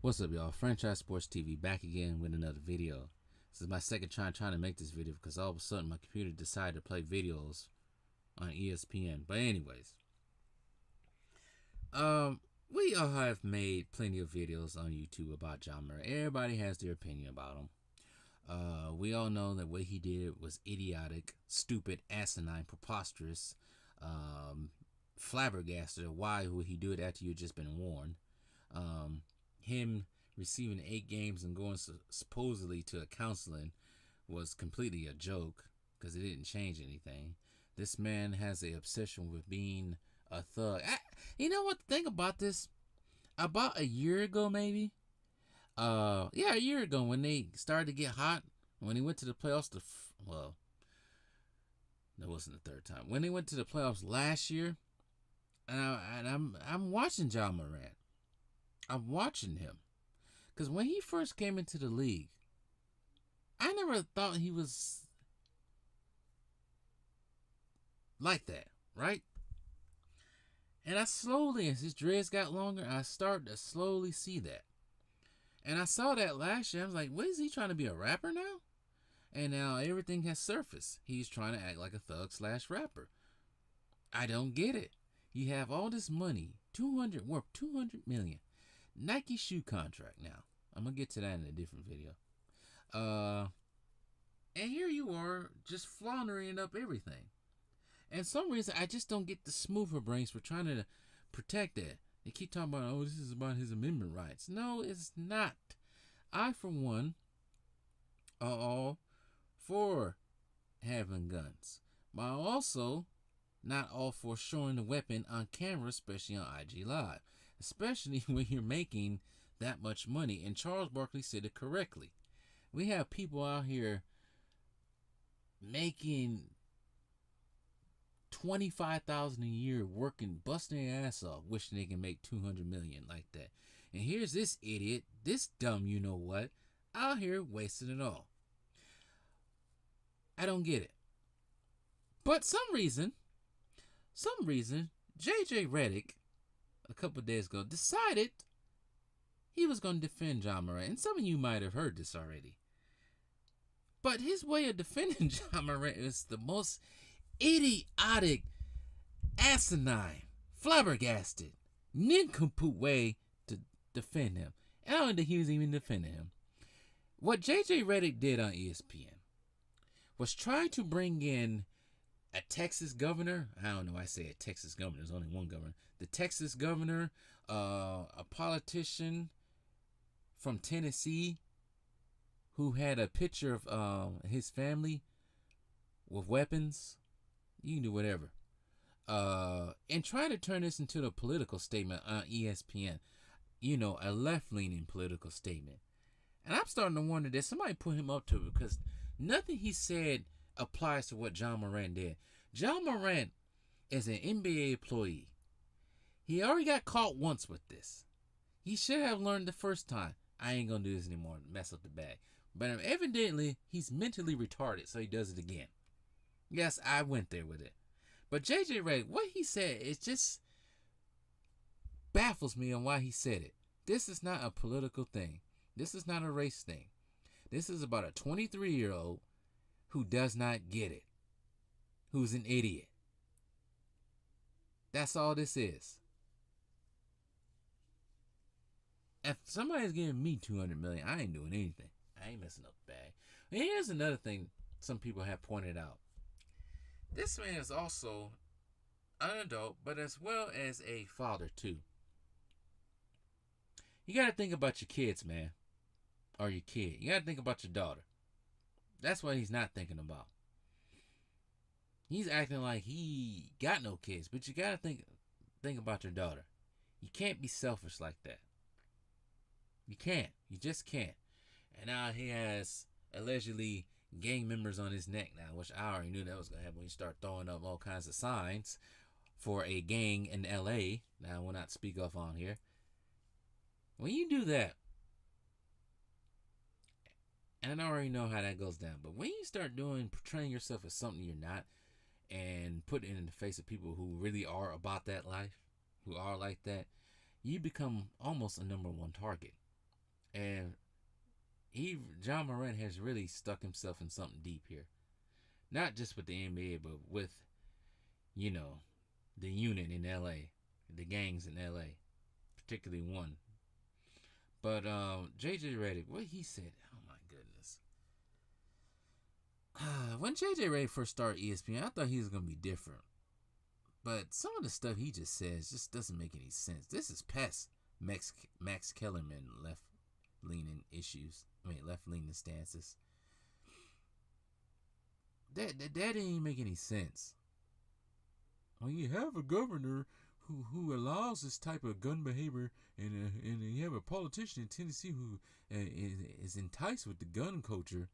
What's up, y'all? Franchise Sports TV back again with another video. This is my second trying to make this video because all of a sudden my computer decided to play videos on ESPN. But anyways, we all have made plenty of videos on YouTube about John Murray. Everybody has their opinion about him. We all know that what he did was idiotic, stupid, asinine, preposterous, flabbergasted. Why would he do it after you'd just been warned? Him receiving 8 games and going supposedly to a counseling was completely a joke because it didn't change anything. This man has an obsession with being a thug. You know what the thing about this? About a year ago, maybe. A year ago when they started to get hot, when he went to the playoffs. Well, that wasn't the third time. When they went to the playoffs last year, and I'm watching John Morant. I'm watching him. Because when he first came into the league, I never thought he was like that, right? And I slowly, as his dreads got longer, I started to slowly see that. And I saw that last year. I was like, what is he trying to be a rapper now? And now everything has surfaced. He's trying to act like a thug / rapper. I don't get it. You have all this money, worth $200 million. Nike shoe contract now. I'm going to get to that in a different video. And here you are just floundering up everything. And some reason I just don't get the smoother brains for trying to protect that. They keep talking about, oh, this is about his amendment rights. No, it's not. I, for one, are all for having guns. But I'm also not all for showing the weapon on camera, especially on IG Live. Especially when you're making that much money. And Charles Barkley said it correctly. We have people out here making $25,000 a year, working, busting their ass off, wishing they can make $200 million like that. And here's this idiot, this dumb you know what, out here wasting it all. I don't get it. But some reason, JJ Redick, a couple of days ago, decided he was going to defend John Morant. And some of you might have heard this already. But his way of defending John Morant is the most idiotic, asinine, flabbergasted, nincompoop way to defend him. And I don't think he was even defending him. What JJ Redick did on ESPN was try to bring in a Texas governor. I don't know why I say a Texas governor. There's only one governor. The Texas governor, a politician from Tennessee who had a picture of his family with weapons. You can do whatever. And try to turn this into a political statement on ESPN. You know, a left-leaning political statement. And I'm starting to wonder that somebody put him up to it because nothing he said applies to what John Morant did. John Morant is an NBA employee. He already got caught once with this. He should have learned the first time. I ain't going to do this anymore. Mess up the bag. But evidently, he's mentally retarded, so he does it again. Yes, I went there with it. But JJ Redick, what he said, it just baffles me on why he said it. This is not a political thing. This is not a race thing. This is about a 23-year-old who does not get it. Who's an idiot. That's all this is. If somebody's giving me $200 million, I ain't doing anything. I ain't messing up the bag. And here's another thing some people have pointed out. This man is also an adult, but as well as a father too. You got to think about your kids, man. Or your kid. You got to think about your daughter. That's what he's not thinking about. He's acting like he got no kids, but you got to think about your daughter. You can't be selfish like that. You can't. You just can't. And now he has allegedly gang members on his neck now, which I already knew that was going to happen when you start throwing up all kinds of signs for a gang in LA. Now, I will not speak off on here. When you do that, and I already know how that goes down, but when you start portraying yourself as something you're not, and putting it in the face of people who really are about that life, who are like that, you become almost a number one target. And John Morant has really stuck himself in something deep here. Not just with the NBA, but with, you know, the unit in LA, the gangs in LA, particularly one. But JJ Redick, what he said, oh my goodness. When JJ Redick first started ESPN, I thought he was gonna be different. But some of the stuff he just says just doesn't make any sense. This is past Max Kellerman left leaning issues. I mean left leaning stances. That didn't even make any sense. When you have a governor who allows this type of gun behavior, and you have a politician in Tennessee who is enticed with the gun culture.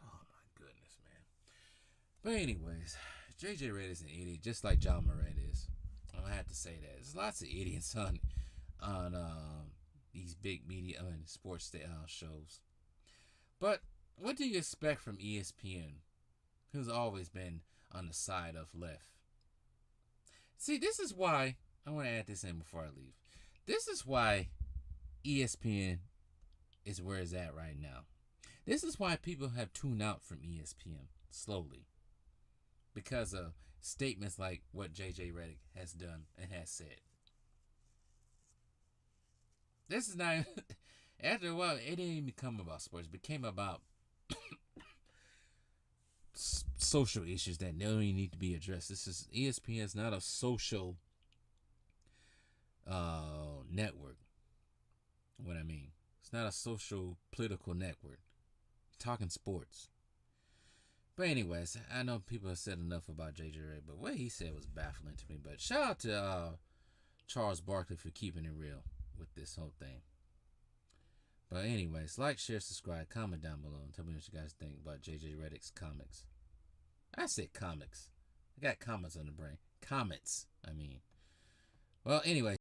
Oh my goodness, man. But anyways, JJ Redick is an idiot, just like John Morant is. I have to say that. There's lots of idiots on these big media sports shows. But what do you expect from ESPN, who's always been on the side of left? See, this is why I want to add this in before I leave. This is why ESPN is where it's at right now. This is why people have tuned out from ESPN slowly, because of statements like what JJ Redick has done and has said. This is not. After a while, it didn't even become about sports. It became about social issues that don't even need to be addressed. This is ESPN is not a social network. What I mean, it's not a social political network. Talking sports. But anyways, I know people have said enough about JJ Redick, but what he said was baffling to me. But shout out to Charles Barkley for keeping it real with this whole thing. But anyways, like, share, subscribe, comment down below, and tell me what you guys think about JJ Redick's comics. I said comics. I got comments on the brain. Comments, I mean. Well, anyway.